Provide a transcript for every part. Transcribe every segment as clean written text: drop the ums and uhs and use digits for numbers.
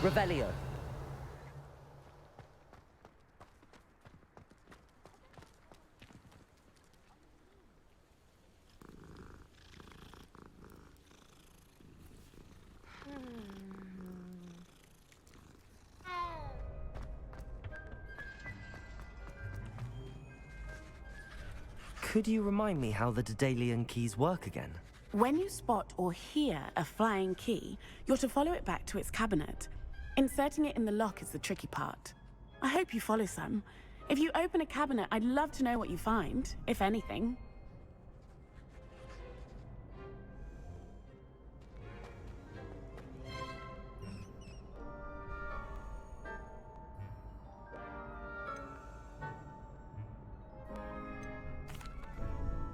Revelio. Could you remind me how the Daedalian keys work again? When you spot or hear a flying key, you're to follow it back to its cabinet. Inserting it in the lock is the tricky part. I hope you follow some. If you open a cabinet, I'd love to know what you find, if anything.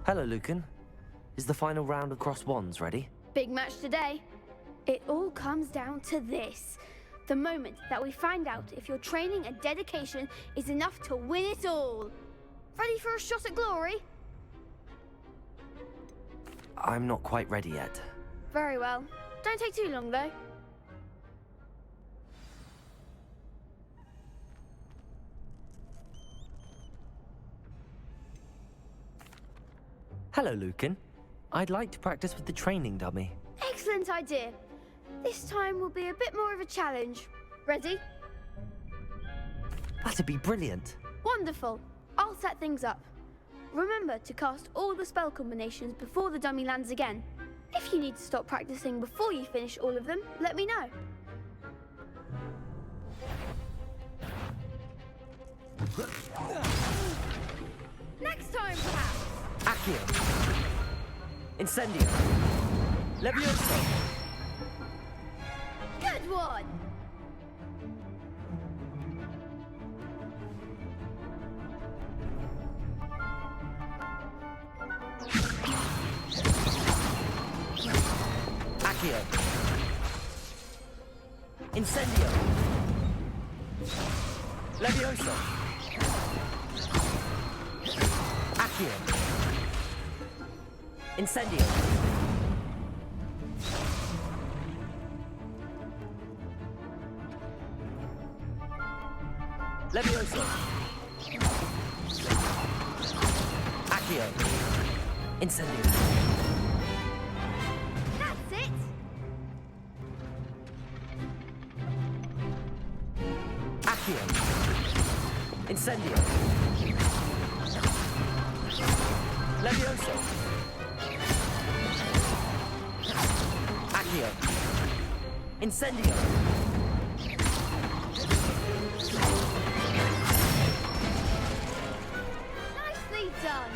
Hello, Lucan. Is the final round of crossed wands ready? Big match today. It all comes down to this. The moment that we find out if your training and dedication is enough to win it all. Ready for a shot at glory? I'm not quite ready yet. Very well. Don't take too long, though. Hello, Lucan. I'd like to practice with the training dummy. Excellent idea. This time will be a bit more of a challenge. Ready? That'd be brilliant. Wonderful. I'll set things up. Remember to cast all the spell combinations before the dummy lands again. If you need to stop practicing before you finish all of them, let me know. Next time, perhaps. Accio. Incendio. Levioso. Good one. Accio. Incendio. Levioso. Accio. Incendio. Levioso. Accio. Incendio. That's it. Accio. Incendio. Levioso. Accio. Incendio. Nicely done.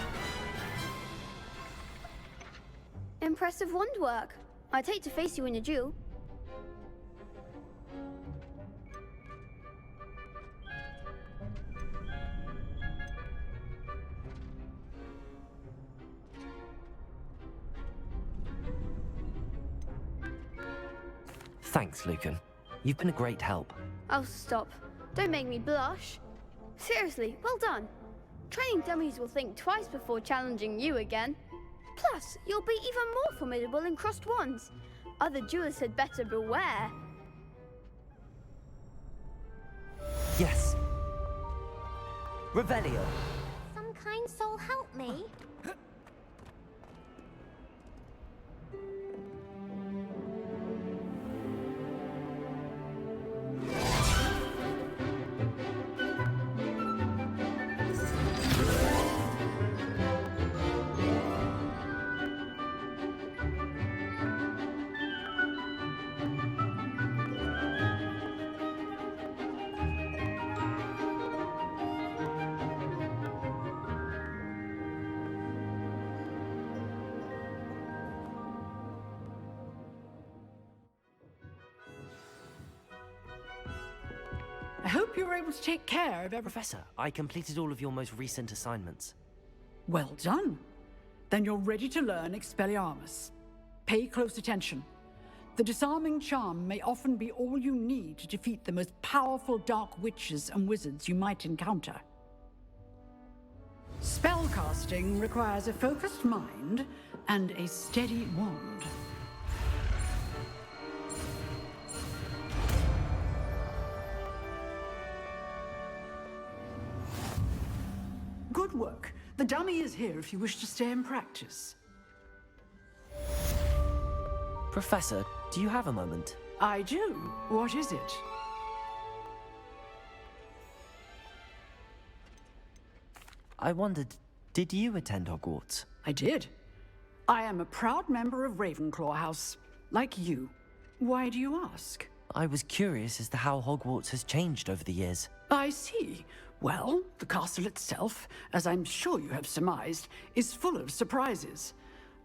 Impressive wand work. I'd hate to face you in a duel. Thanks, Lucan. You've been a great help. Oh, stop. Don't make me blush. Seriously, well done. Training dummies will think twice before challenging you again. Plus, you'll be even more formidable in crossed wands. Other duelists had better beware. Yes. Revelio. Some kind soul help me. I hope you were able to take care of everything. Professor, I completed all of your most recent assignments. Well done. Then you're ready to learn Expelliarmus. Pay close attention. The disarming charm may often be all you need to defeat the most powerful dark witches and wizards you might encounter. Spellcasting requires a focused mind and a steady wand. dummy is here if you wish to stay and practice. Professor, do you have a moment? I do. What is it? I wondered, did you attend Hogwarts? I did. I am a proud member of Ravenclaw House, like you. Why do you ask? I was curious as to how Hogwarts has changed over the years. I see. Well, the castle itself, as I'm sure you have surmised, is full of surprises.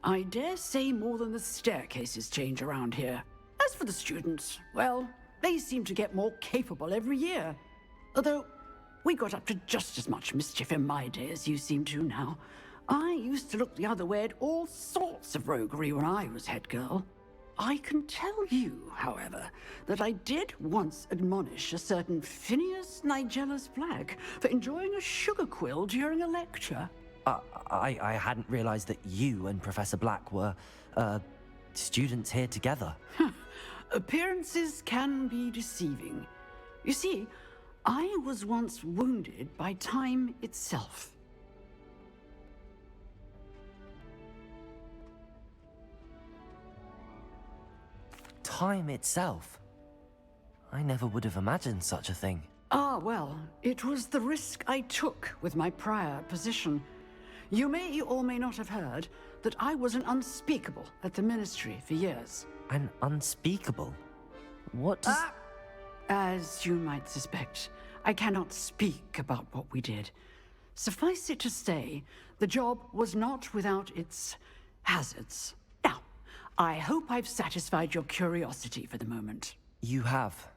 I dare say more than the staircases change around here. As for the students, well, they seem to get more capable every year. Although, we got up to just as much mischief in my day as you seem to now. I used to look the other way at all sorts of roguery when I was head girl. I can tell you, however, that I did once admonish a certain Phineas Nigellus Black for enjoying a sugar quill during a lecture. I hadn't realized that you and Professor Black were, students here together. Appearances can be deceiving. You see, I was once wounded by time itself. Time itself? I never would have imagined such a thing. Ah, well, it was the risk I took with my prior position. You may or may not have heard that I was an unspeakable at the Ministry for years. An unspeakable? What does... As you might suspect, I cannot speak about what we did. Suffice it to say, the job was not without its hazards. Now, I hope I've satisfied your curiosity for the moment. You have.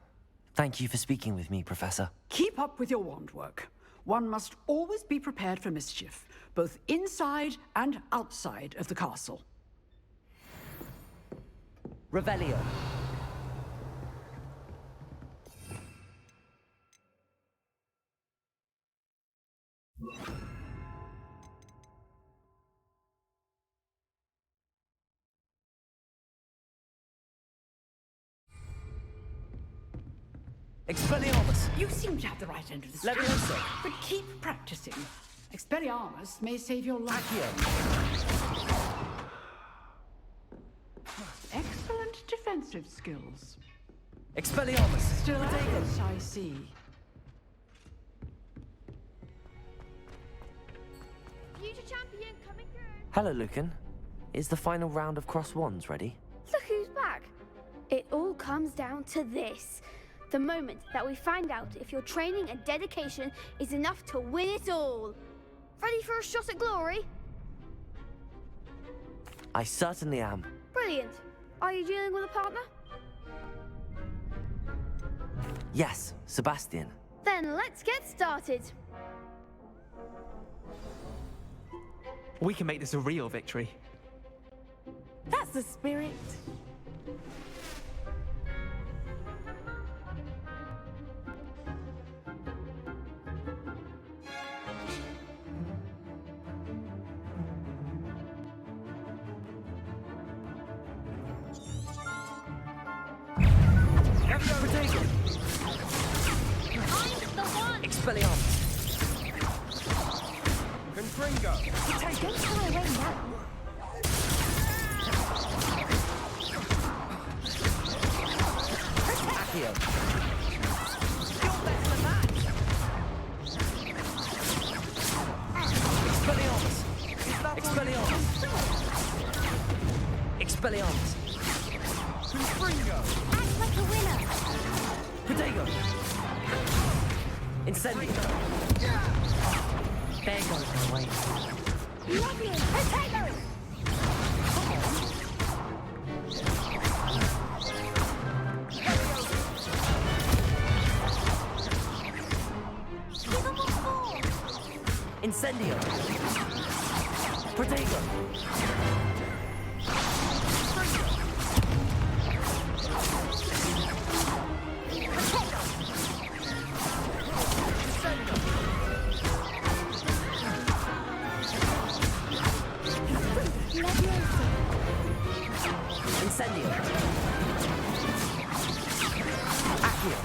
Thank you for speaking with me, Professor. Keep up with your wand work. One must always be prepared for mischief, both inside and outside of the castle. Revelio. Expelliarmus! You seem to have the right end of the stick, Leviosa! but keep practicing. Expelliarmus may save your life. Accio! Excellent defensive skills. Expelliarmus! Still at it, I see. Future champion coming through. Hello, Lucan. Is the final round of cross wands ready? Look who's back. It all comes down to this. The moment that we find out if your training and dedication is enough to win it all. Ready for a shot at glory? I certainly am. Brilliant. Are you dealing with a partner? Yes, Sebastian. Then let's get started. We can make this a real victory. That's the spirit. Expelliarmus! Confringo! Don't try away now. Accio! You're better than that. Expelliarmus! Expelliarmus! Expelliarmus! Confringo! Act like a winner. Protego! Incendio! There goes my way. Lovely. Potato. Give them a fall. Incendio! Protego! Incendio! Accio!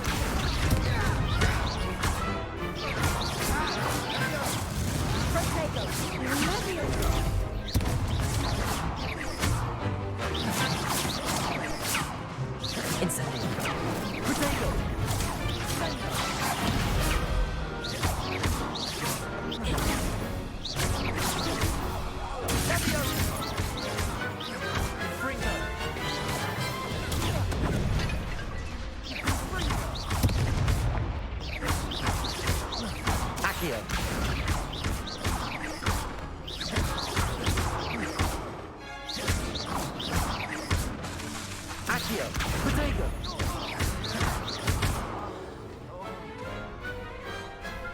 Potato. Accio! Protego!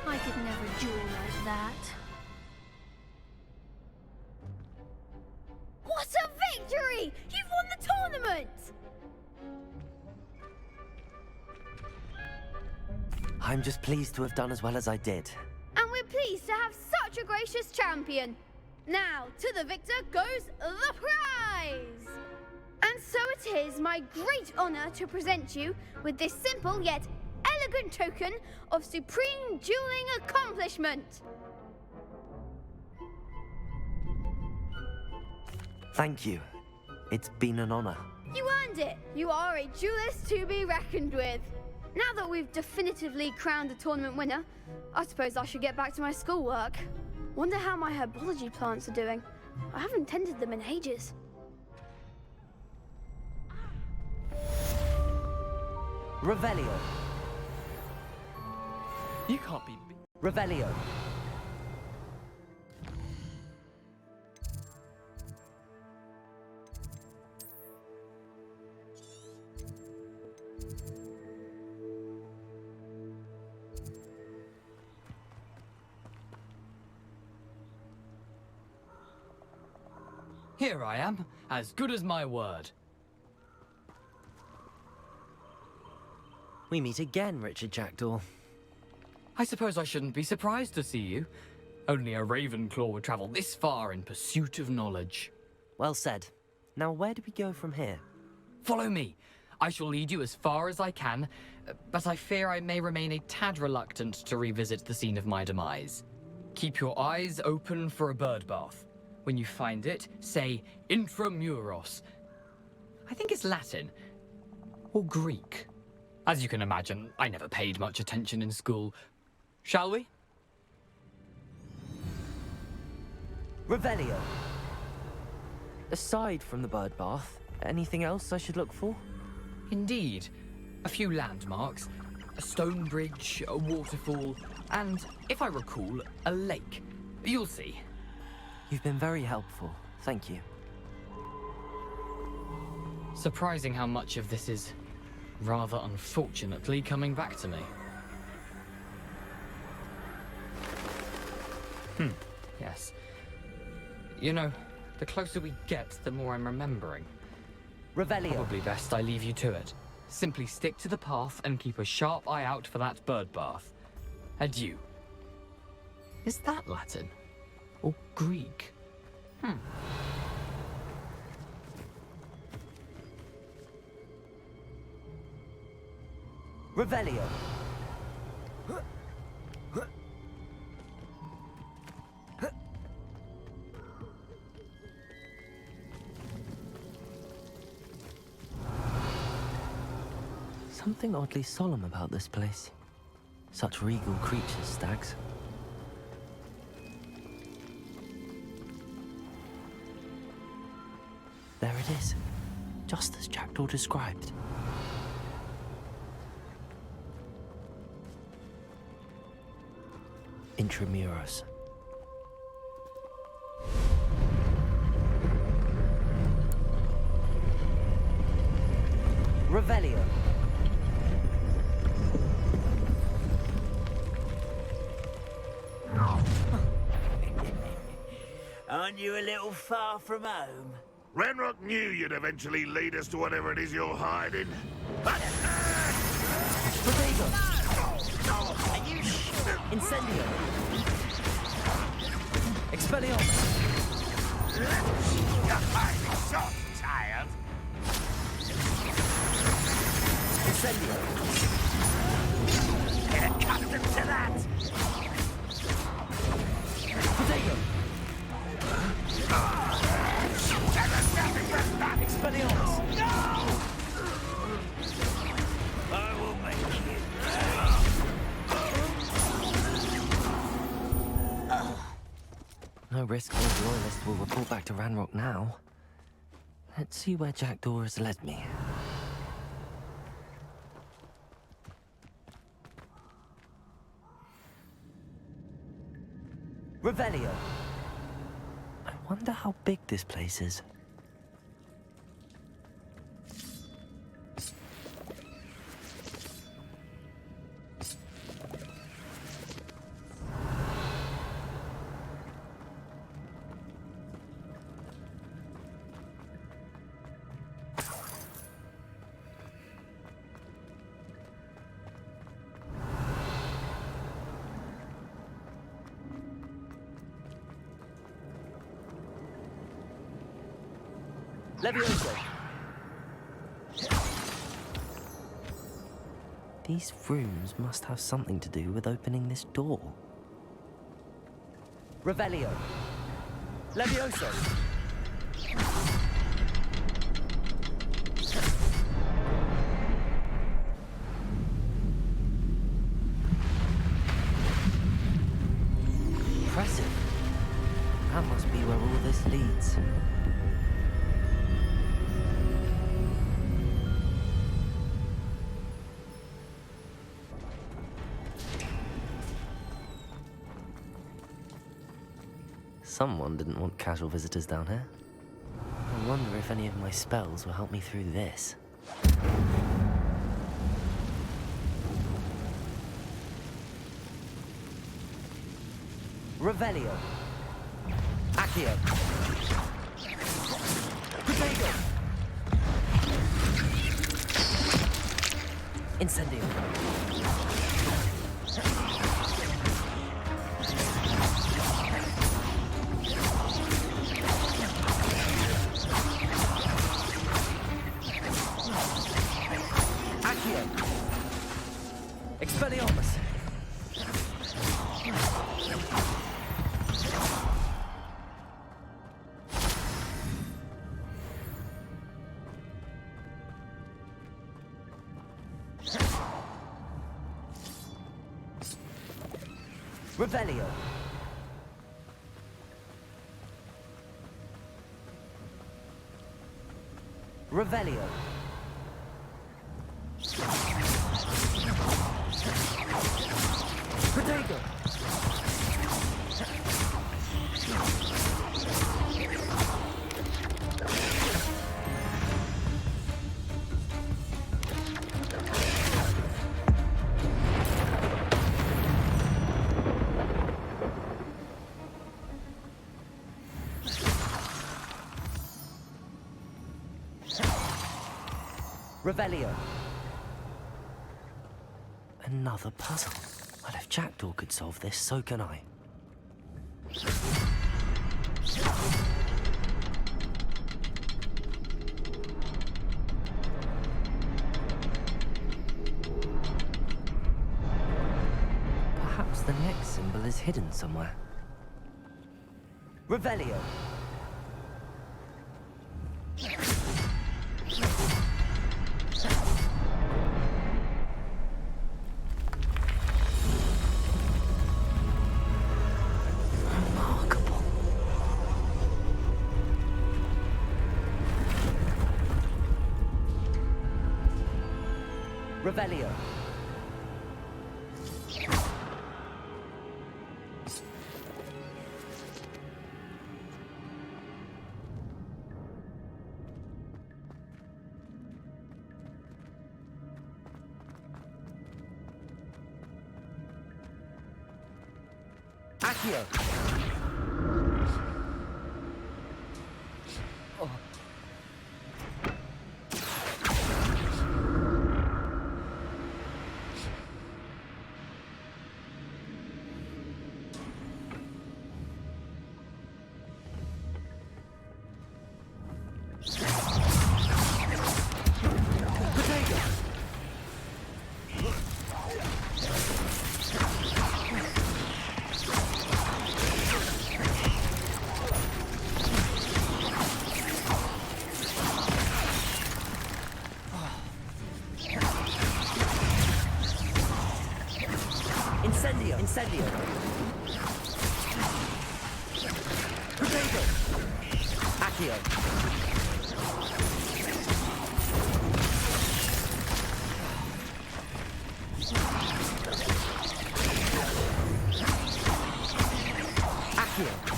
I could never duel like that. What a victory! You've won the tournament! I'm just pleased to have done as well as I did. And we're pleased to have such a gracious champion. Now, to the victor goes the prize! And so it is my great honor to present you with this simple yet elegant token of supreme dueling accomplishment. Thank you. It's been an honor. You earned it. You are a duelist to be reckoned with. Now that we've definitively crowned a tournament winner, I suppose I should get back to my schoolwork. Wonder how my herbology plants are doing. I haven't tended them in ages. Revelio. You can't be... Revelio. Here I am, as good as my word. We meet again, Richard Jackdaw. I suppose I shouldn't be surprised to see you. Only a Ravenclaw would travel this far in pursuit of knowledge. Well said. Now, where do we go from here? Follow me. I shall lead you as far as I can, but I fear I may remain a tad reluctant to revisit the scene of my demise. Keep your eyes open for a bird bath. When you find it, say intramuros. I think it's Latin. Or Greek. As you can imagine, I never paid much attention in school. Shall we? Revelio. Aside from the bird bath, anything else I should look for? Indeed. A few landmarks. A stone bridge, a waterfall, and, if I recall, a lake. You'll see. You've been very helpful. Thank you. Surprising how much of this is, rather unfortunately, coming back to me. Yes. You know, the closer we get, the more I'm remembering. Revelio. Probably best I leave you to it. Simply stick to the path and keep a sharp eye out for that bird bath. Adieu. Is that Latin? Or Greek? Revelio. Something oddly solemn about this place. Such regal creatures, stags. There it is, just as Jackdaw described. Intramuros. Revelio. Aren't you a little far from home? Ranrock knew you'd eventually lead us to whatever it is you're hiding. Protego. Are you sure? Incendio. Expelliarmus. You're hiding so tired. Incendio. Get accustomed to that. Protego. Expelliarmus. I will make you. No risk the Royalists will report back to Ranrock now. Let's see where Jackdaw has led me. Revelio. I wonder how big this place is. Levioso! These rooms must have something to do with opening this door. Revelio! Levioso! Impressive. That must be where all this leads. Someone didn't want casual visitors down here. I wonder if any of my spells will help me through this. Revelio. Accio. Protego. Incendio. Accio. Expelliarmus. Revelio. Revelio. Protego. Revelio. Another puzzle. Well, if Jackdaw could solve this, so can I. Perhaps the next symbol is hidden somewhere. Revelio. Revelio. Accio. Oh. Incendio. Incendio. Protego. Accio. Accio.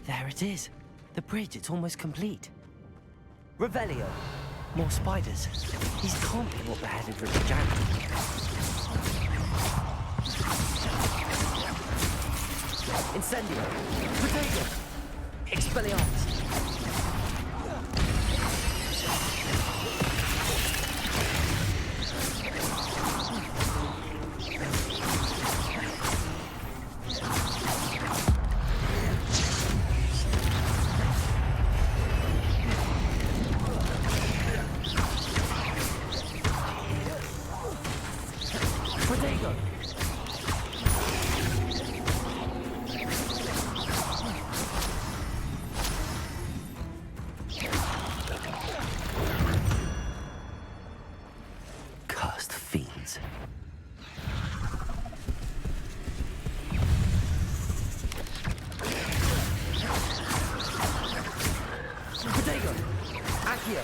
There it is. The bridge, it's almost complete. Revelio. More spiders. These can't be what beheaded Richard Jackson. Incendio. Potato. Expelliarmus. Cursed fiends. Protego! Accio!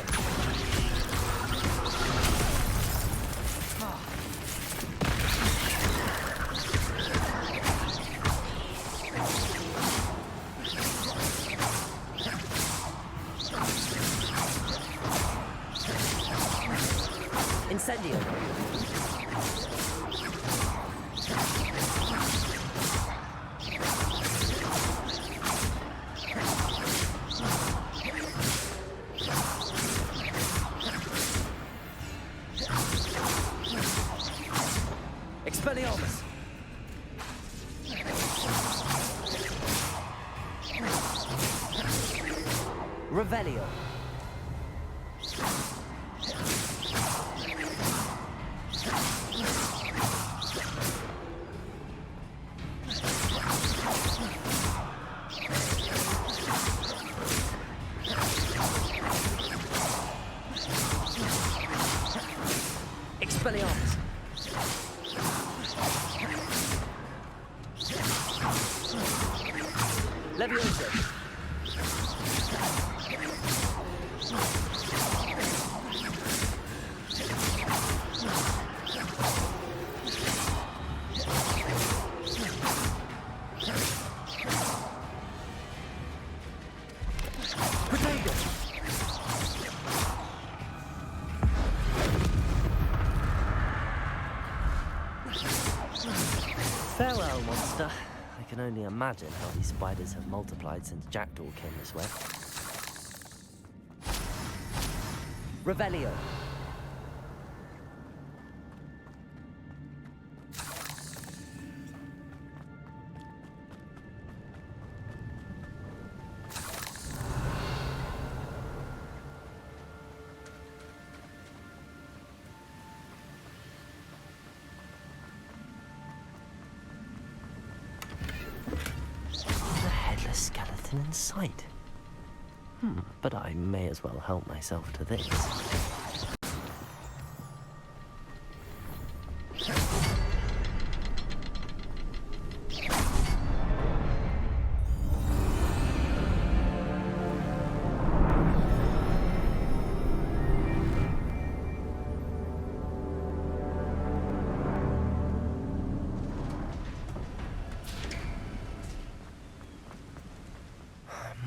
Incendio. Expelliarmus. Revelio. Expelliarmus. Levioso. Potato. Farewell, monster. I can only imagine how these spiders have multiplied since Jackdaw came this way. Revelio. Skeleton in sight. But I may as well help myself to this.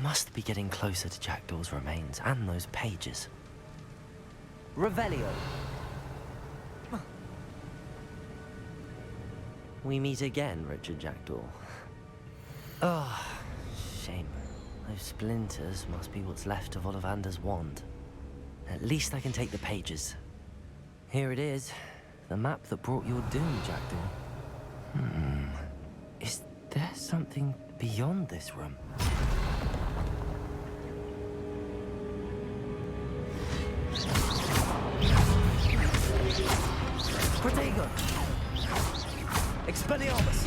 Must be getting closer to Jackdaw's remains and those pages. Revelio. we meet again, Richard Jackdaw. Oh, shame. Those splinters must be what's left of Ollivander's wand. At least I can take the pages. Here it is. The map that brought your doom, Jackdaw. Is there something beyond this room? Protego! Expelliarmus!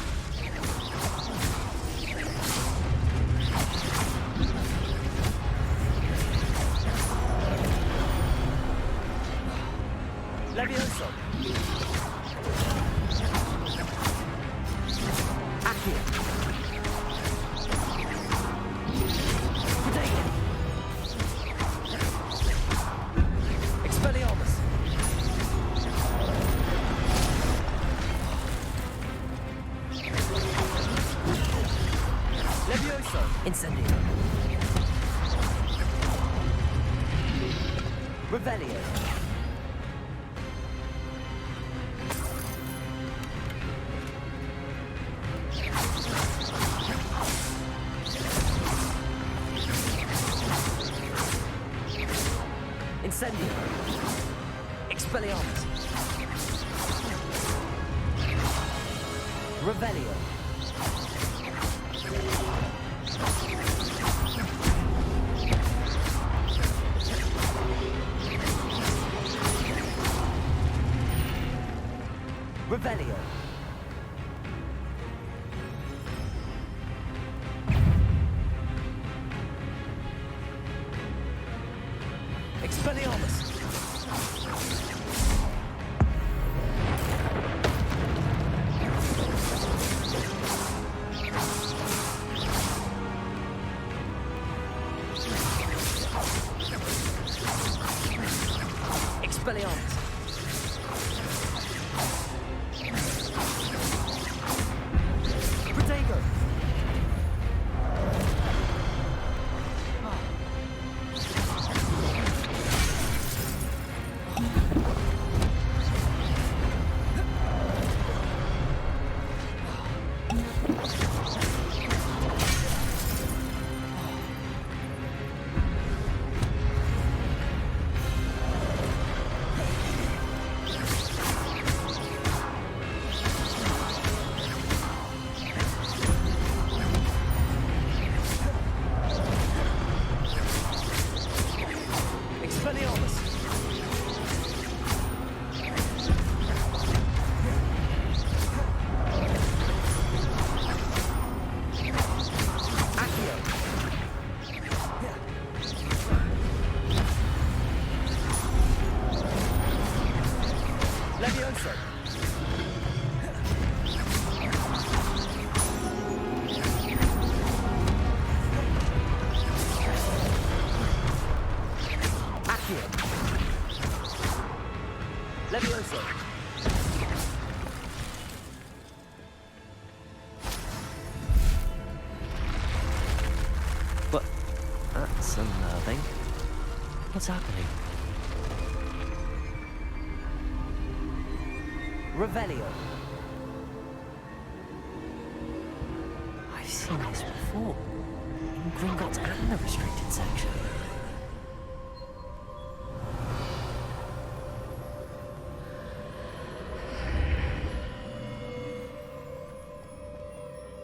Levioso! Accio! Protego! Expelliarmus! Levioso! Incendio! Revelio! Incendio! Expelliarmus! Revelio! Revelio! Expelliarmus! Expelliarmus! Protego! Expelliarmus! Accio! Levioso! Accio! Levioso! But that's unnerving. What's happening? Revelio! I've seen this before. In Gringotts and the restricted section.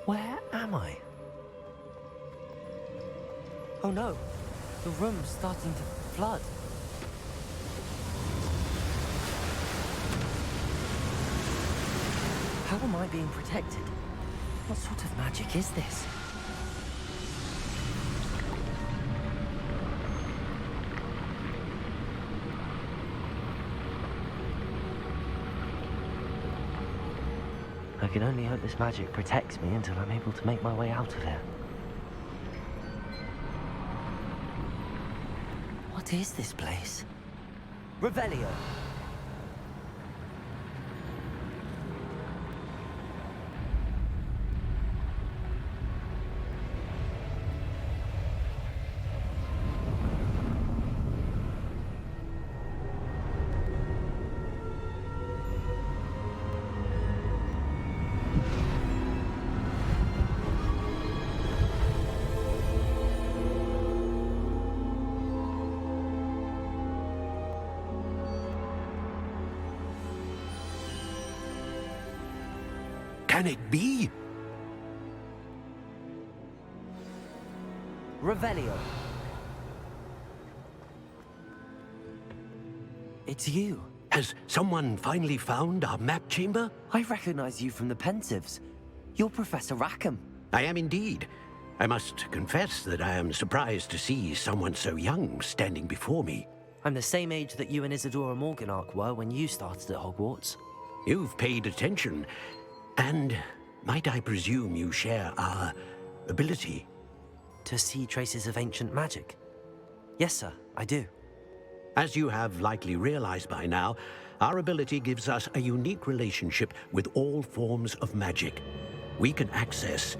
Where am I? Oh no, the room's starting to flood. How am I being protected? What sort of magic is this? I can only hope this magic protects me until I'm able to make my way out of here. What is this place? Revelio! can it be? Revelio. It's you. Has someone finally found our map chamber? I recognize you from the Pensives. You're Professor Rackham. I am indeed. I must confess that I am surprised to see someone so young standing before me. I'm the same age that you and Isadora Morganark were when you started at Hogwarts. You've paid attention, and might I presume you share our ability? To see traces of ancient magic? Yes, sir, I do. As you have likely realized by now, our ability gives us a unique relationship with all forms of magic. We can access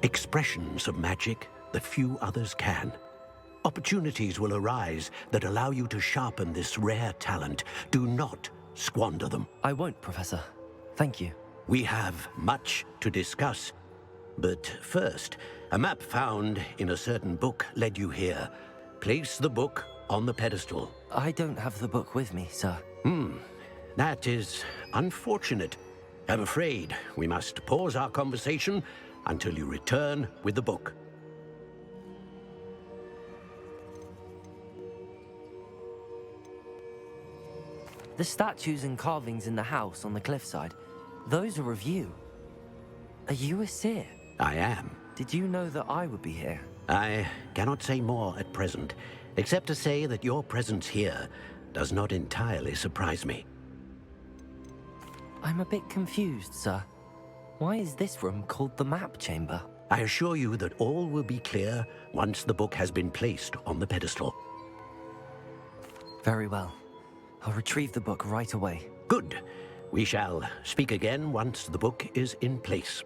expressions of magic that few others can. Opportunities will arise that allow you to sharpen this rare talent. Do not squander them. I won't, Professor. Thank you. We have much to discuss. But first, a map found in a certain book led you here. Place the book on the pedestal. I don't have the book with me, sir. That is unfortunate. I'm afraid we must pause our conversation until you return with the book. The statues and carvings in the house on the cliffside, those are of you. Are you a seer? I am. Did you know that I would be here? I cannot say more at present, except to say that your presence here does not entirely surprise me. I'm a bit confused, sir. Why is this room called the map chamber? I assure you that all will be clear once the book has been placed on the pedestal. Very well. I'll retrieve the book right away. Good. We shall speak again once the book is in place.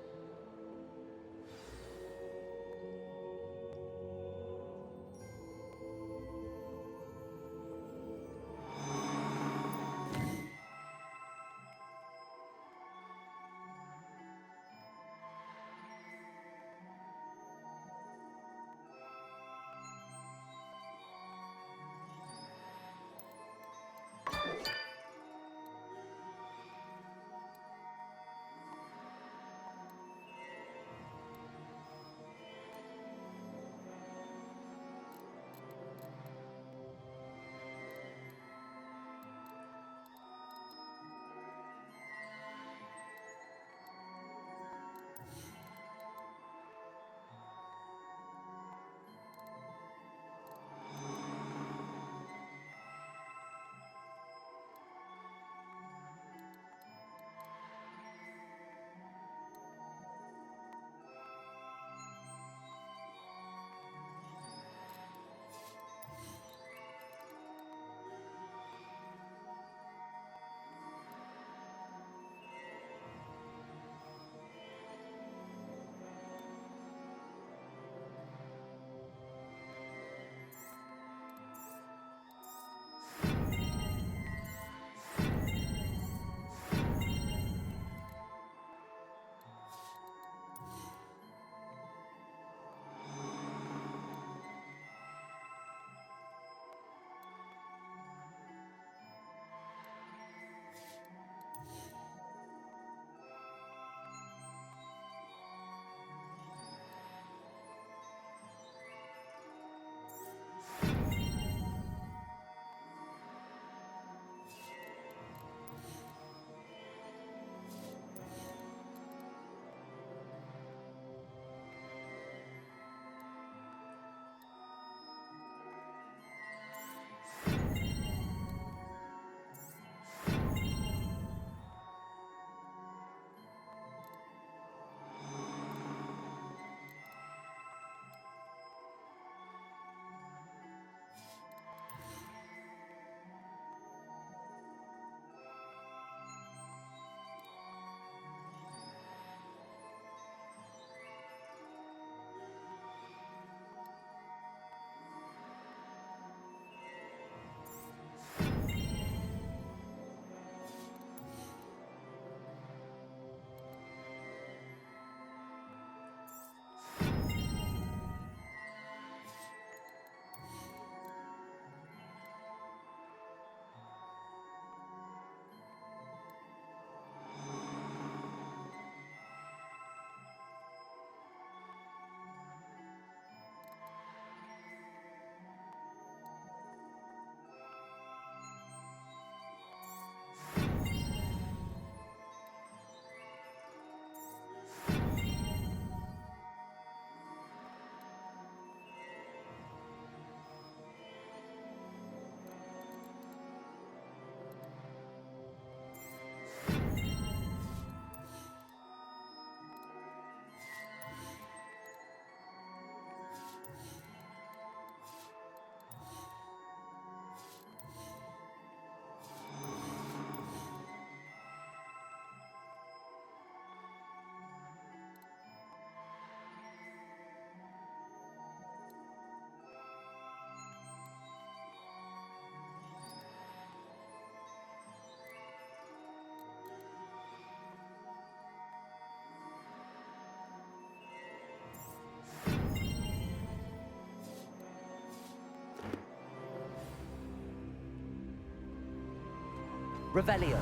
Revelio.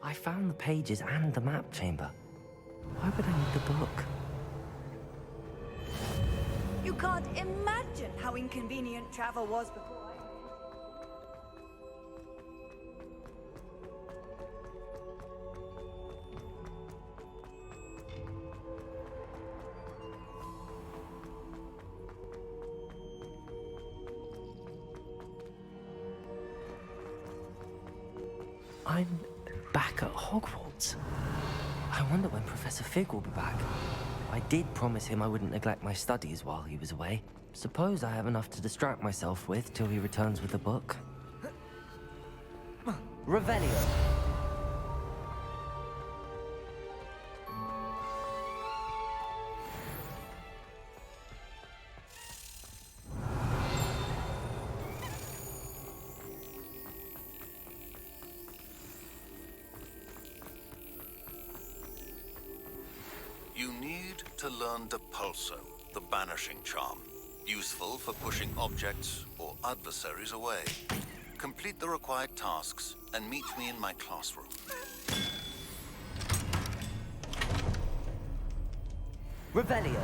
I found the pages and the map chamber. Why would I need the book? You can't imagine how inconvenient travel was before. I'm back at Hogwarts. I wonder when Professor Fig will be back. I did promise him I wouldn't neglect my studies while he was away. Suppose I have enough to distract myself with till he returns with the book. Revelio. You need to learn Depulso, the banishing charm. Useful for pushing objects or adversaries away. Complete the required tasks and meet me in my classroom. Revelio.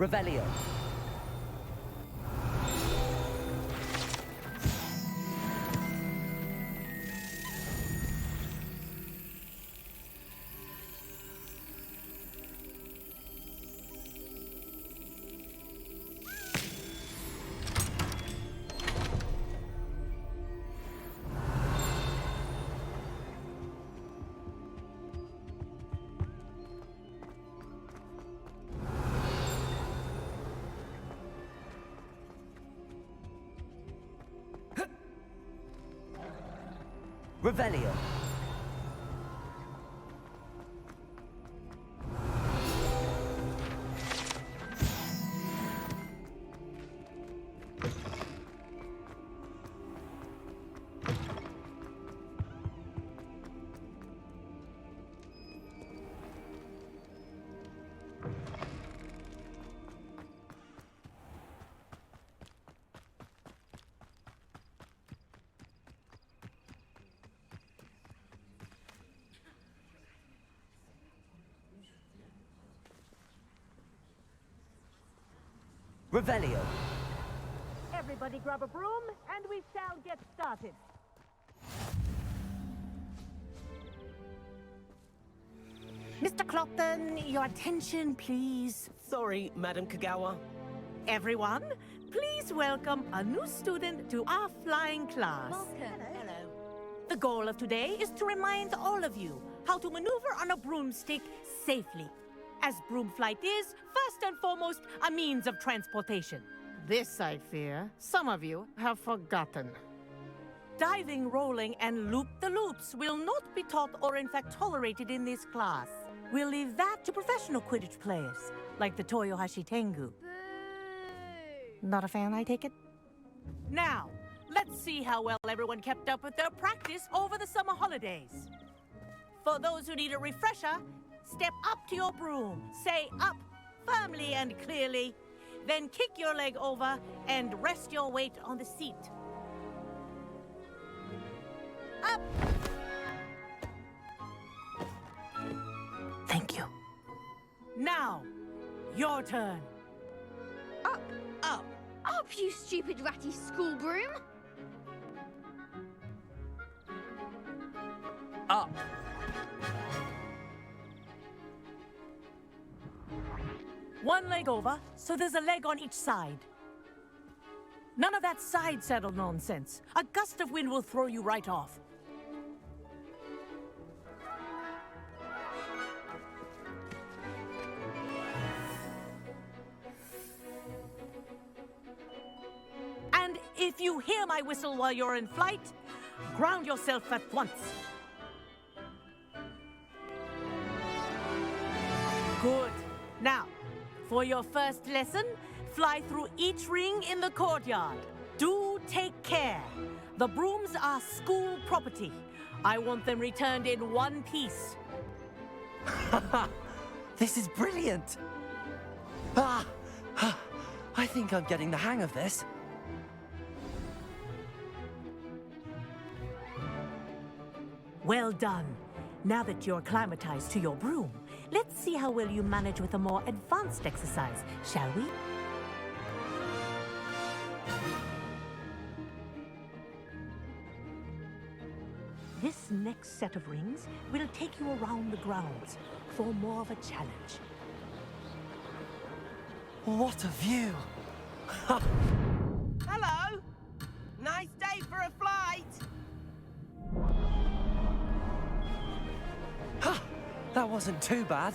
Revelio. Revelio. Revelio. Everybody grab a broom, and we shall get started. Mr. Clopton, your attention, please. Sorry, Madam Kagawa. Everyone, please welcome a new student to our flying class. Hello. The goal of today is to remind all of you how to maneuver on a broomstick safely. As broom flight is, first and foremost, a means of transportation. This, I fear, some of you have forgotten. Diving, rolling, and loop-the-loops will not be taught or in fact tolerated in this class. We'll leave that to professional Quidditch players, like the Toyohashi Tengu. Not a fan, I take it? Now, let's see how well everyone kept up with their practice over the summer holidays. For those who need a refresher, step up to your broom, say up firmly and clearly, then kick your leg over and rest your weight on the seat. Up! Thank you. Now, your turn. Up, up, up, you stupid ratty school broom! Up. One leg over, so there's a leg on each side. None of that side saddle nonsense. A gust of wind will throw you right off. And if If you hear my whistle while you're in flight, ground yourself at once. Good. Now, for your first lesson, fly through each ring in the courtyard. Do take care. The brooms are school property. I want them returned in one piece. This is brilliant! I think I'm getting the hang of this. Well done. Now that you're acclimatized to your broom, let's see how well you manage with a more advanced exercise, shall we? This next set of rings will take you around the grounds for more of a challenge. What a view! Hello! Nice day for a flight! That wasn't too bad.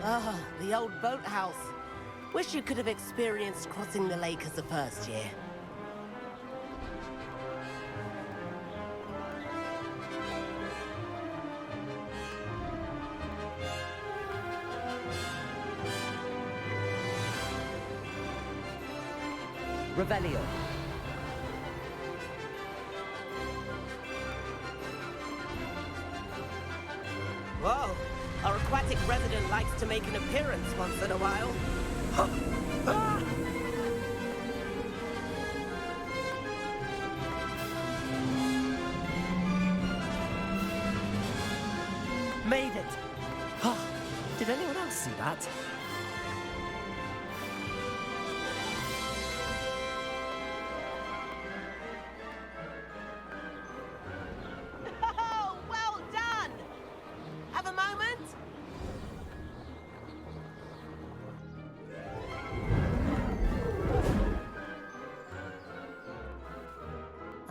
Ah, the old boathouse. Wish you could have experienced crossing the lake as a first year. Revelio. Whoa! Our aquatic resident likes to make an appearance once in a while. Made it! Did anyone else see that? Oh, well done! Have a moment?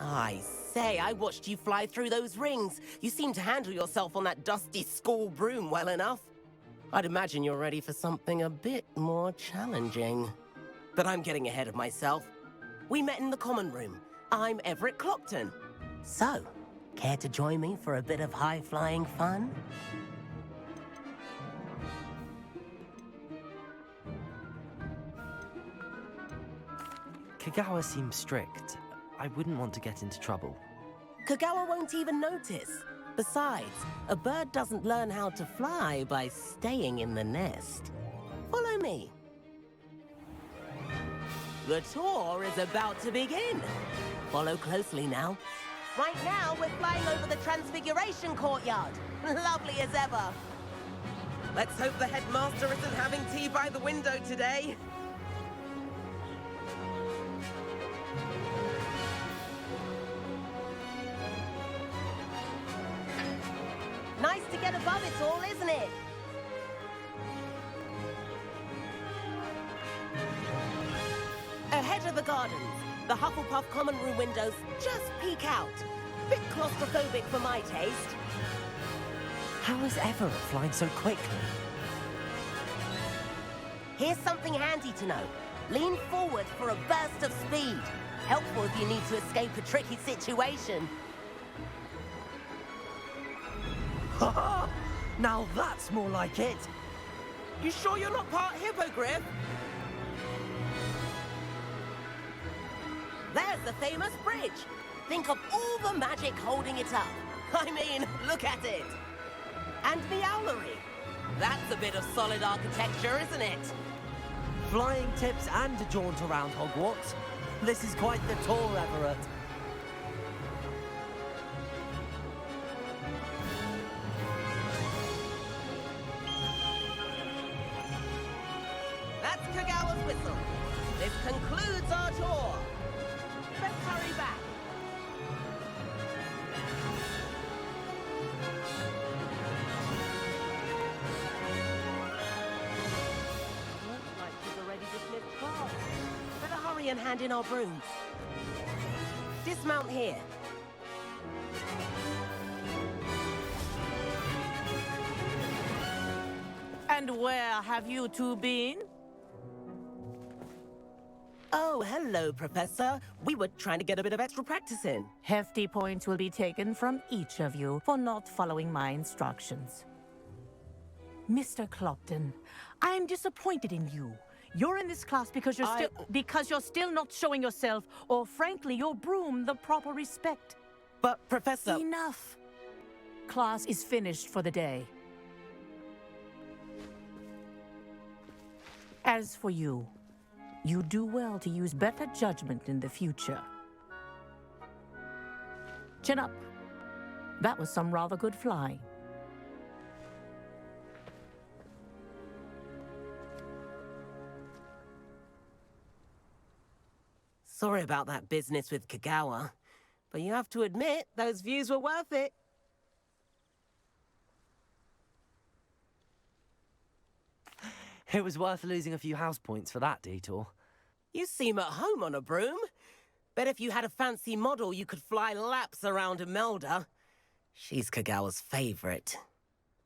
I say, I watched you fly through those rings. You seem to handle yourself on that dusty school broom well enough. I'd imagine you're ready for something a bit more challenging. But I'm getting ahead of myself. We met in the common room. I'm Everett Clockton. So, care to join me for a bit of high-flying fun? Kagawa seems strict. I wouldn't want to get into trouble. Kagawa won't even notice. Besides, a bird doesn't learn how to fly by staying in the nest. Follow me. The tour is about to begin. Follow closely now. Right now, we're flying over the Transfiguration Courtyard. Lovely as ever. Let's hope the headmaster isn't having tea by the window today. Nice to get above it all, isn't it? Ahead of the gardens, the Hufflepuff common room windows just peek out. Bit claustrophobic for my taste. How is Everett flying so quickly? Here's something handy to know. Lean forward for a burst of speed. Helpful if you need to escape a tricky situation. Now that's more like it. You sure you're not part hippogriff? There's the famous bridge. Think of all the magic holding it up. I mean, look at it. And the owlery. That's a bit of solid architecture, isn't it? Flying tips and a jaunt around Hogwarts. This is quite the tour, Everett. That's Kagawa's whistle. This concludes our tour. Let's hurry back. Looks like we've already dismissed class. Better hurry and hand in our brooms. Dismount here. And where have you two been? Oh, hello, Professor. We were trying to get a bit of extra practice in. Hefty points will be taken from each of you for not following my instructions. Mr. Clopton, I am disappointed in you. You're in this class because you're still not showing yourself, or frankly, your broom the proper respect. But, Professor... Enough. Class is finished for the day. As for you, you do well to use better judgment in the future. Chin up. That was some rather good flying. Sorry about that business with Kagawa, but you have to admit, those views were worth it. It was worth losing a few house points for that detour. You seem at home on a broom. Bet if you had a fancy model, you could fly laps around Imelda. She's Kagawa's favorite.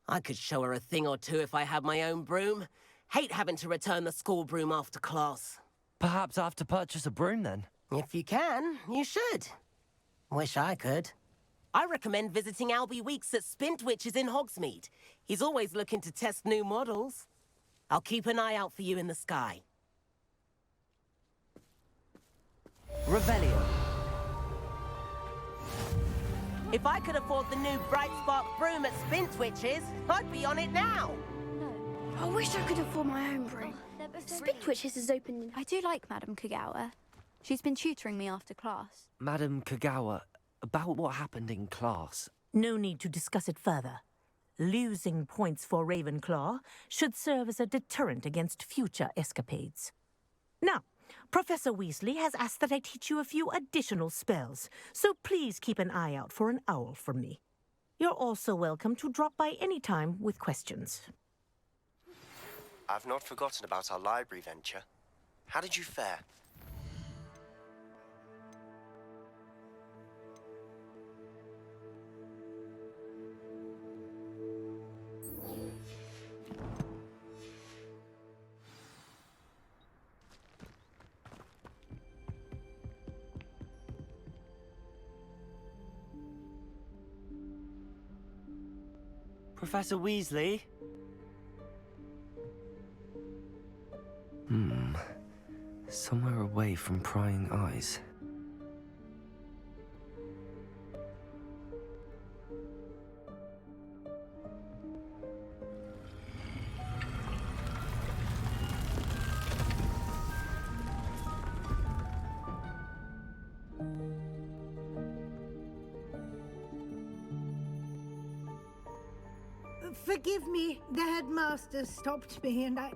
I could show her a thing or two if I had my own broom. Hate having to return the school broom after class. Perhaps I have to purchase a broom then? If you can, you should. Wish I could. I recommend visiting Albie Weeks at Spintwitches in Hogsmeade. He's always looking to test new models. I'll keep an eye out for you in the sky. Revelio. If I could afford the new Bright Spark broom at Spintwitches, I'd be on it now. I wish I could afford my own broom. Spintwitches is open. I do like Madame Kagawa. She's been tutoring me after class. Madam Kagawa, about what happened in class. No need to discuss it further. Losing points for Ravenclaw should serve as a deterrent against future escapades. Now, Professor Weasley has asked that I teach you a few additional spells, so please keep an eye out for an owl from me. You're also welcome to drop by any time with questions. I've not forgotten about our library venture. How did you fare? Professor Weasley? Somewhere away from prying eyes. Forgive me, the headmaster stopped me and I...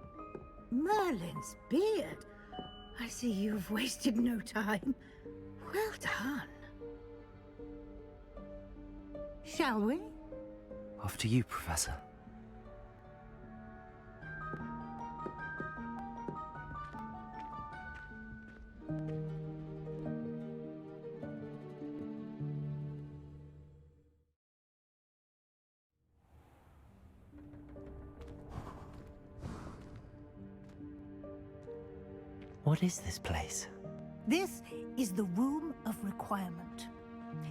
Merlin's beard. I see you've wasted no time. Well done. Shall we? Off to you, Professor. What is this place? This is the Room of Requirement.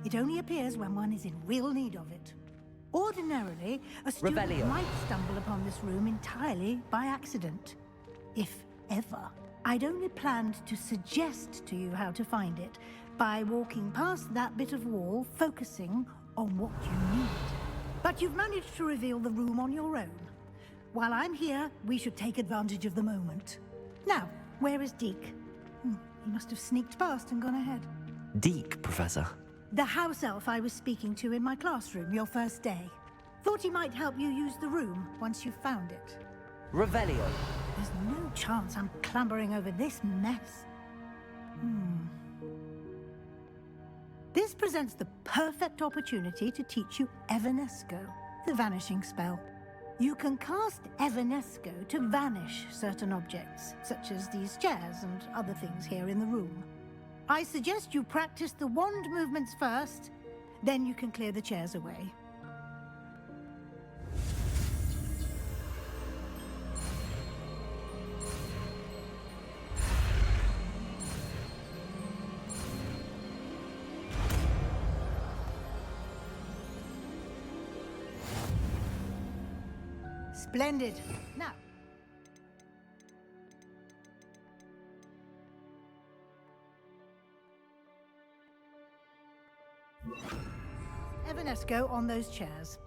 It only appears when one is in real need of it. Ordinarily, a student Revelio. might stumble upon this room entirely by accident. If ever. I'd only planned to suggest to you how to find it by walking past that bit of wall, focusing on what you need. But you've managed to reveal the room on your own. While I'm here, we should take advantage of the moment. Now, where is Deke? He must have sneaked past and gone ahead. Deke, Professor. The house elf I was speaking to in my classroom your first day. Thought he might help you use the room once you've found it. Revelio. There's no chance I'm clambering over this mess. This presents the perfect opportunity to teach you Evanesco, the vanishing spell. You can cast Evanesco to vanish certain objects, such as these chairs and other things here in the room. I suggest you practice the wand movements first, then you can clear the chairs away. Splendid. Now, Evanesco on those chairs.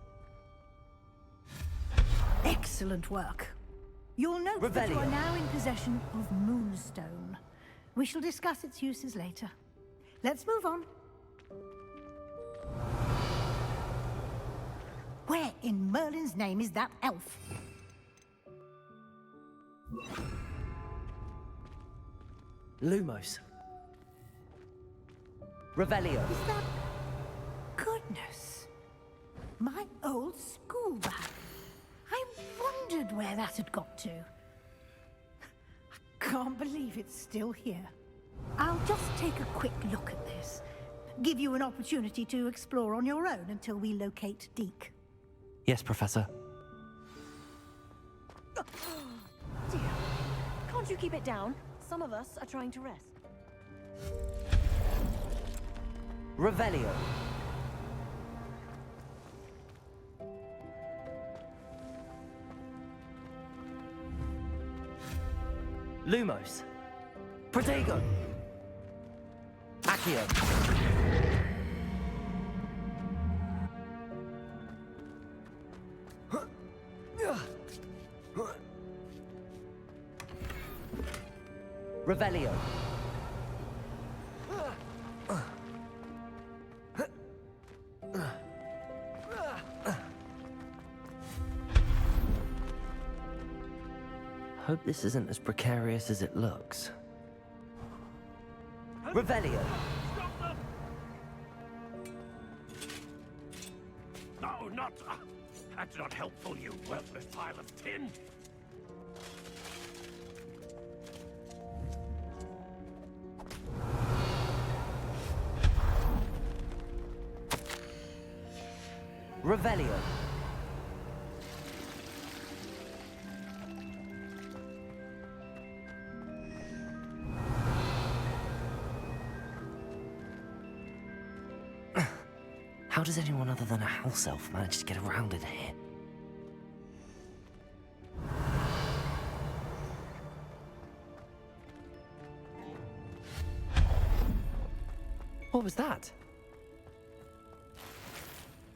Excellent work. You'll note that you are now in possession of Moonstone. We shall discuss its uses later. Let's move on. Where in Merlin's name is that elf? Lumos. Revelio. Is that... Goodness. My old school bag. I wondered where that had got to. I can't believe it's still here. I'll just take a quick look at this. Give you an opportunity to explore on your own until we locate Deke. Yes, Professor. Dear, can't you keep it down? Some of us are trying to rest. Revelio. Lumos. Protego. Accio. Revelio. Hope this isn't as precarious as it looks. Revelio. No, not... that's not helpful, you worthless pile of tin. Revelio. How does anyone other than a house elf manage to get around in here? What was that?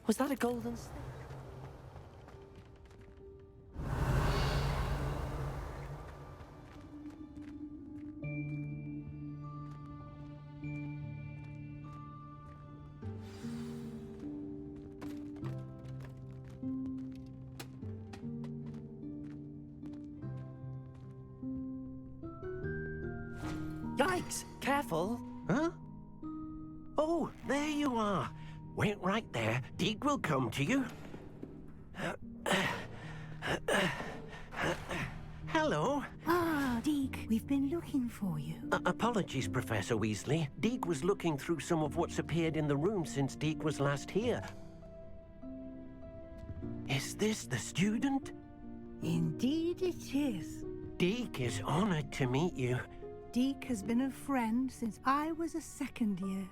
Was that a golden stick? Yikes! Careful! Huh? Oh, there you are. Wait right there. Deke will come to you. Hello. Ah, Deke, we've been looking for you. Apologies, Professor Weasley. Deke was looking through some of what's appeared in the room since Deke was last here. Is this the student? Indeed it is. Deke is honored to meet you. Deke has been a friend since I was a second year.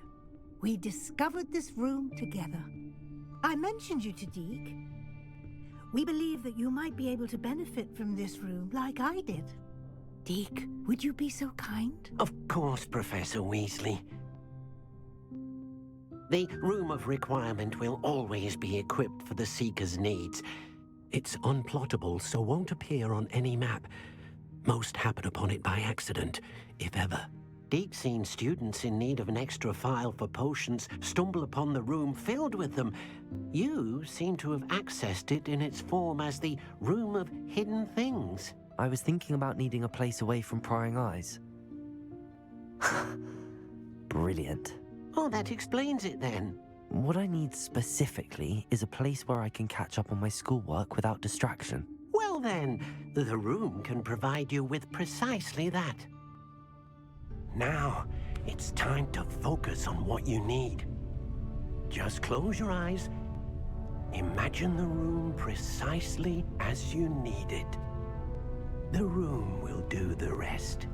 We discovered this room together. I mentioned you to Deke. We believe that you might be able to benefit from this room like I did. Deke, would you be so kind? Of course, Professor Weasley. The Room of Requirement will always be equipped for the Seeker's needs. It's unplottable, so won't appear on any map. Most happen upon it by accident, if ever. Deke's seen students in need of an extra file for potions stumble upon the room filled with them. You seem to have accessed it in its form as the Room of Hidden Things. I was thinking about needing a place away from prying eyes. Brilliant. Oh, that explains it then. What I need specifically is a place where I can catch up on my schoolwork without distraction. Well then, the room can provide you with precisely that. Now, it's time to focus on what you need. Just close your eyes. Imagine the room precisely as you need it. The room will do the rest.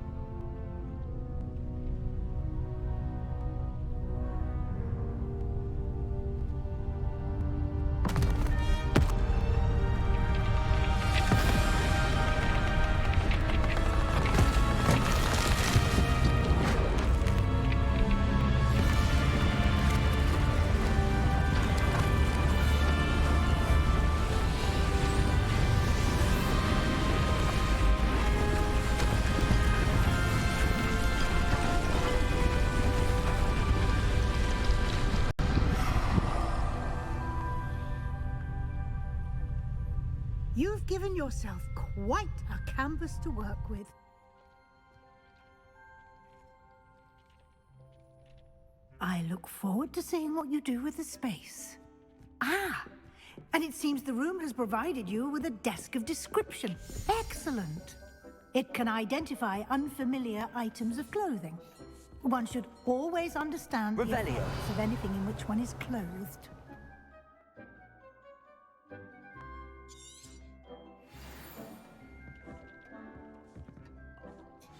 You've given yourself quite a canvas to work with. I look forward to seeing what you do with the space. Ah, and it seems the room has provided you with a desk of description. Excellent. It can identify unfamiliar items of clothing. One should always understand the appearance of anything in which one is clothed.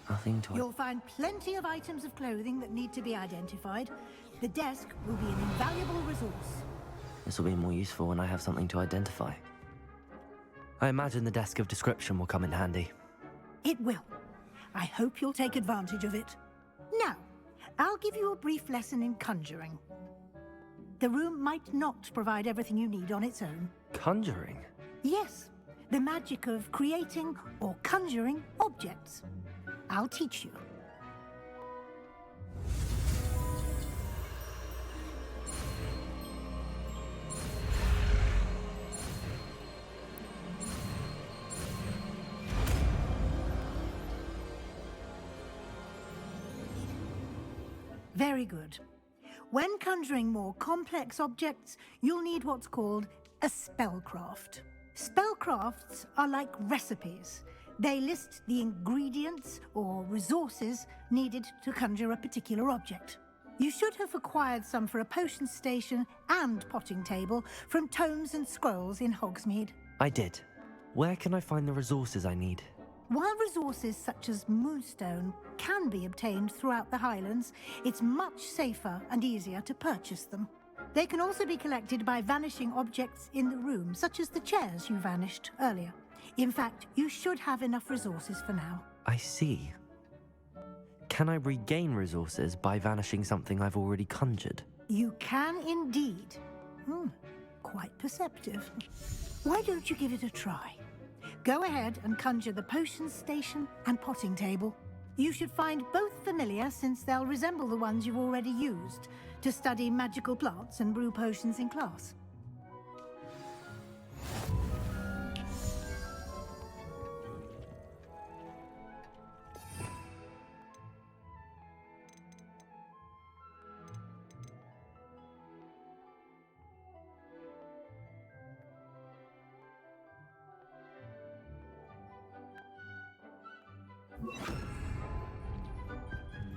Nothing to... You'll find plenty of items of clothing that need to be identified. The desk will be an invaluable resource. This will be more useful when I have something to identify. I imagine the desk of description will come in handy. It will. I hope you'll take advantage of it. Now, I'll give you a brief lesson in conjuring. The room might not provide everything you need on its own. Conjuring? Yes, the magic of creating or conjuring objects. I'll teach you. Very good. When conjuring more complex objects, you'll need what's called a spellcraft. Spellcrafts are like recipes. They list the ingredients or resources needed to conjure a particular object. You should have acquired some for a potion station and potting table from tomes and scrolls in Hogsmeade. I did. Where can I find the resources I need? While resources such as moonstone can be obtained throughout the Highlands, it's much safer and easier to purchase them. They can also be collected by vanishing objects in the room, such as the chairs you vanished earlier. In fact, you should have enough resources for now. I see. Can I regain resources by vanishing something I've already conjured? You can indeed. Quite perceptive. Why don't you give it a try? Go ahead and conjure the potion station and potting table. You should find both familiar, since they'll resemble the ones you've already used to study magical plants and brew potions in class.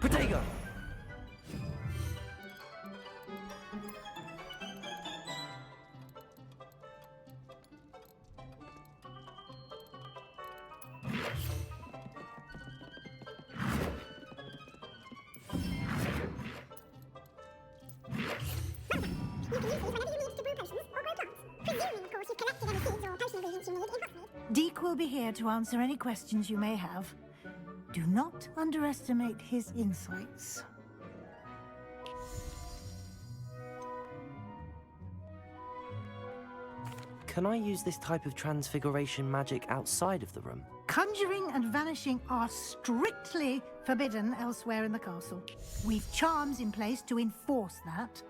Potato! Deke will be here to answer any questions you may have. Do not underestimate his insights. Can I use this type of transfiguration magic outside of the room? Conjuring and vanishing are strictly forbidden elsewhere in the castle. We've charms in place to enforce that.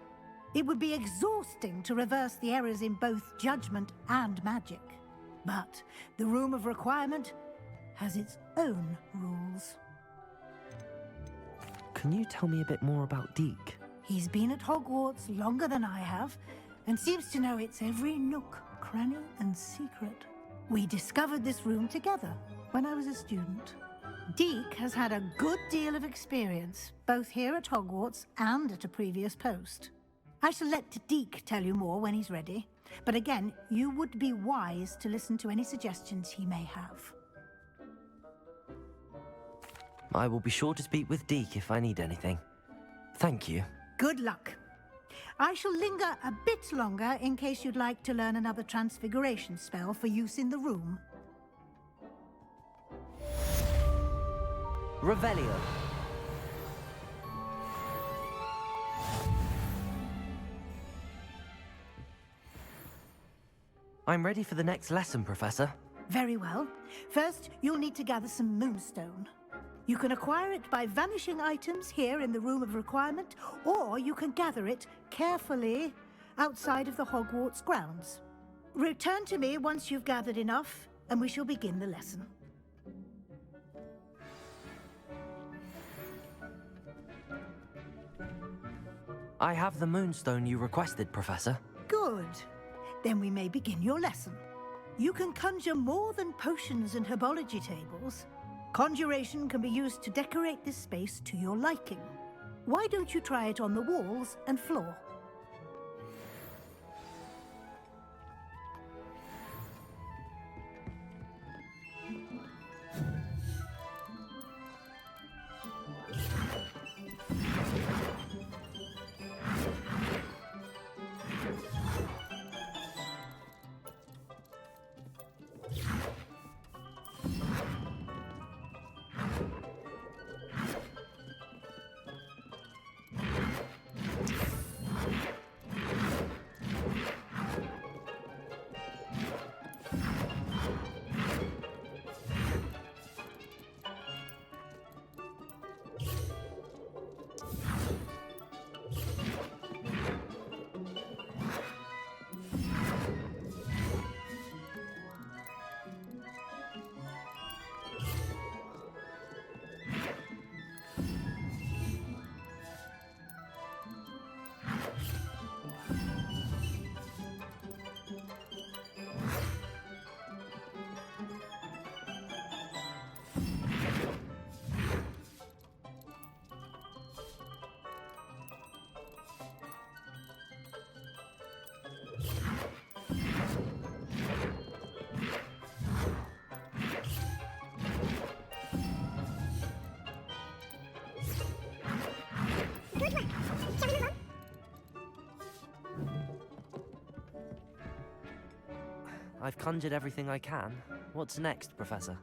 It would be exhausting to reverse the errors in both judgment and magic. But the Room of Requirement has its own rules. Can you tell me a bit more about Deke? He's been at Hogwarts longer than I have, and seems to know its every nook, cranny, and secret. We discovered this room together when I was a student. Deke has had a good deal of experience, both here at Hogwarts and at a previous post. I shall let Deke tell you more when he's ready, but again, you would be wise to listen to any suggestions he may have. I will be sure to speak with Deke if I need anything. Thank you. Good luck. I shall linger a bit longer in case you'd like to learn another transfiguration spell for use in the room. Revelio. I'm ready for the next lesson, Professor. Very well. First, you'll need to gather some moonstone. You can acquire it by vanishing items here in the Room of Requirement, or you can gather it carefully outside of the Hogwarts grounds. return to me once you've gathered enough, and we shall begin the lesson. I have the moonstone you requested, Professor. Good. Then we may begin your lesson. You can conjure more than potions and herbology tables. Conjuration can be used to decorate this space to your liking. Why don't you try it on the walls and floor? I've conjured everything I can. What's next, Professor?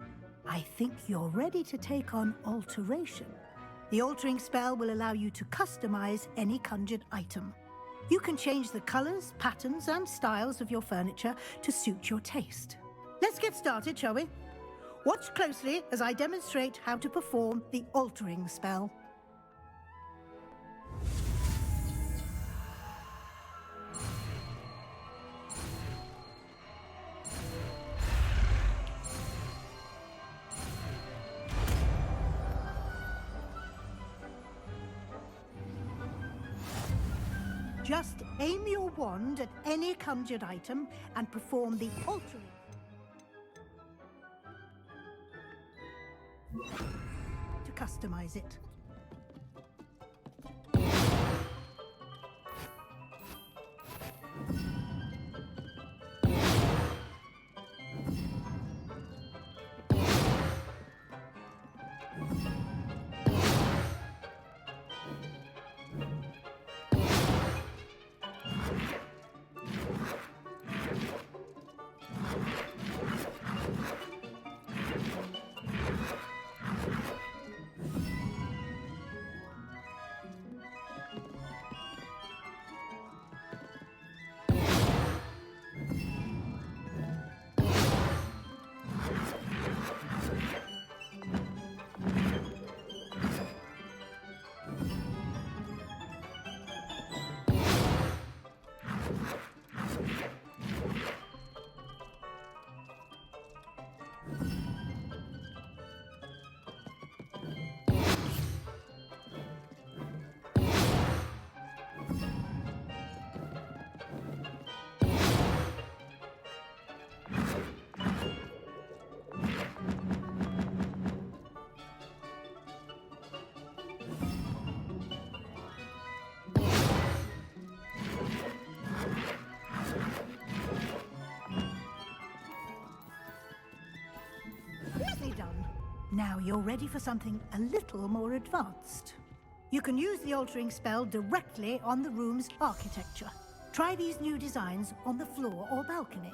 I think you're ready to take on alteration. The altering spell will allow you to customize any conjured item. You can change the colors, patterns, and styles of your furniture to suit your taste. Let's get started, shall we? Watch closely as I demonstrate how to perform the altering spell. Just aim your wand at any conjured item and perform the altering. To customize it. Now you're ready for something a little more advanced. You can use the altering spell directly on the room's architecture. Try these new designs on the floor or balcony.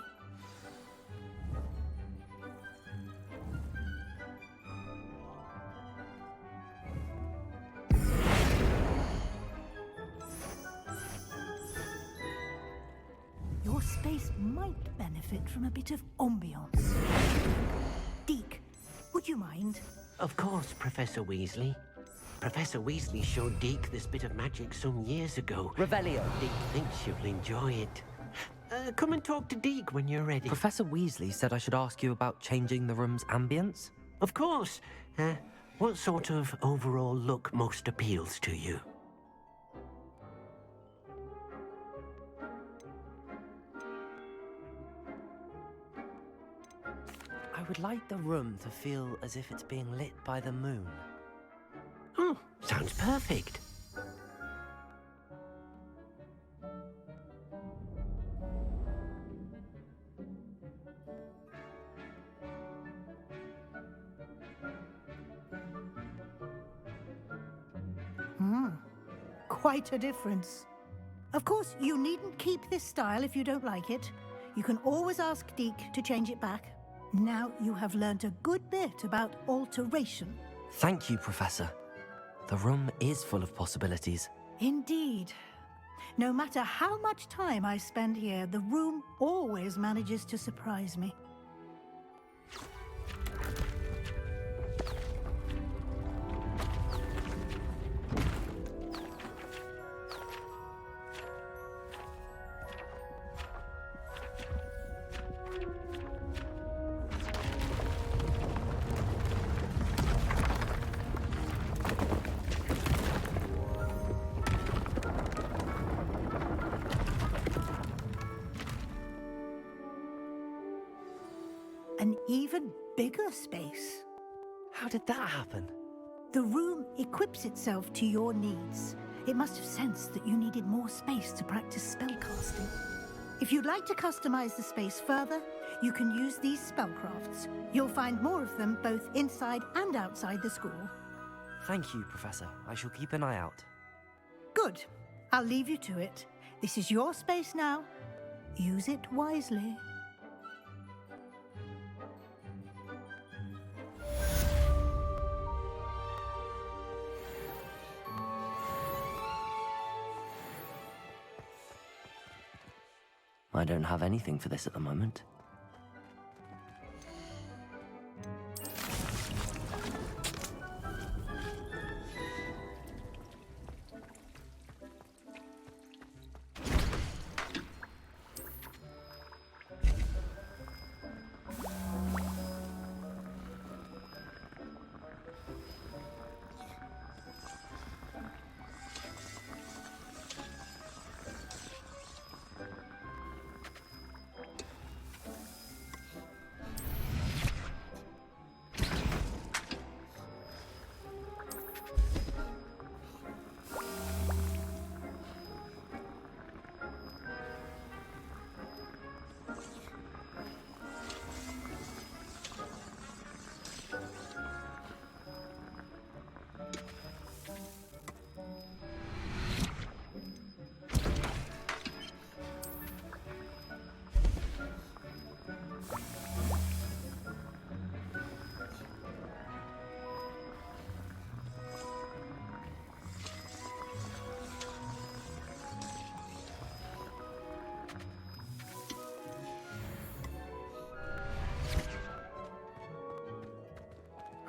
Your space might benefit from a bit of ambiance. Deke, would you mind? Of course, Professor Weasley. Professor Weasley showed Deke this bit of magic some years ago. Revelio. Deke thinks you'll enjoy it. come and talk to Deke when you're ready. Professor Weasley said I should ask you about changing the room's ambience. Of course. What sort of overall look most appeals to you? I would like the room to feel as if it's being lit by the moon. Oh, sounds perfect. Quite a difference. Of course, you needn't keep this style if you don't like it. You can always ask Deke to change it back. Now you have learnt a good bit about alteration. Thank you, Professor. The room is full of possibilities. Indeed. No matter how much time I spend here, the room always manages to surprise me. An even bigger space. How did that happen? The room equips itself to your needs. It must have sensed that you needed more space to practice spellcasting. If you'd like to customize the space further, you can use these spellcrafts. You'll find more of them both inside and outside the school. Thank you, Professor. I shall keep an eye out. Good. I'll leave you to it. This is your space now. Use it wisely. I don't have anything for this at the moment.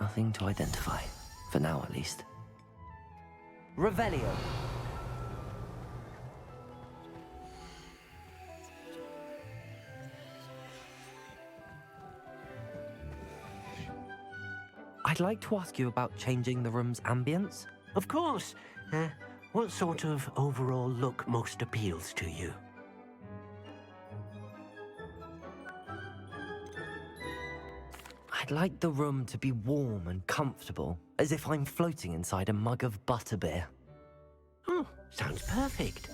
Nothing to identify, for now at least. Revelio. I'd like to ask you about changing the room's ambience. Of course. What sort of overall look most appeals to you? I'd like the room to be warm and comfortable, as if I'm floating inside a mug of butterbeer. Oh, sounds perfect.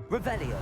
Revelio.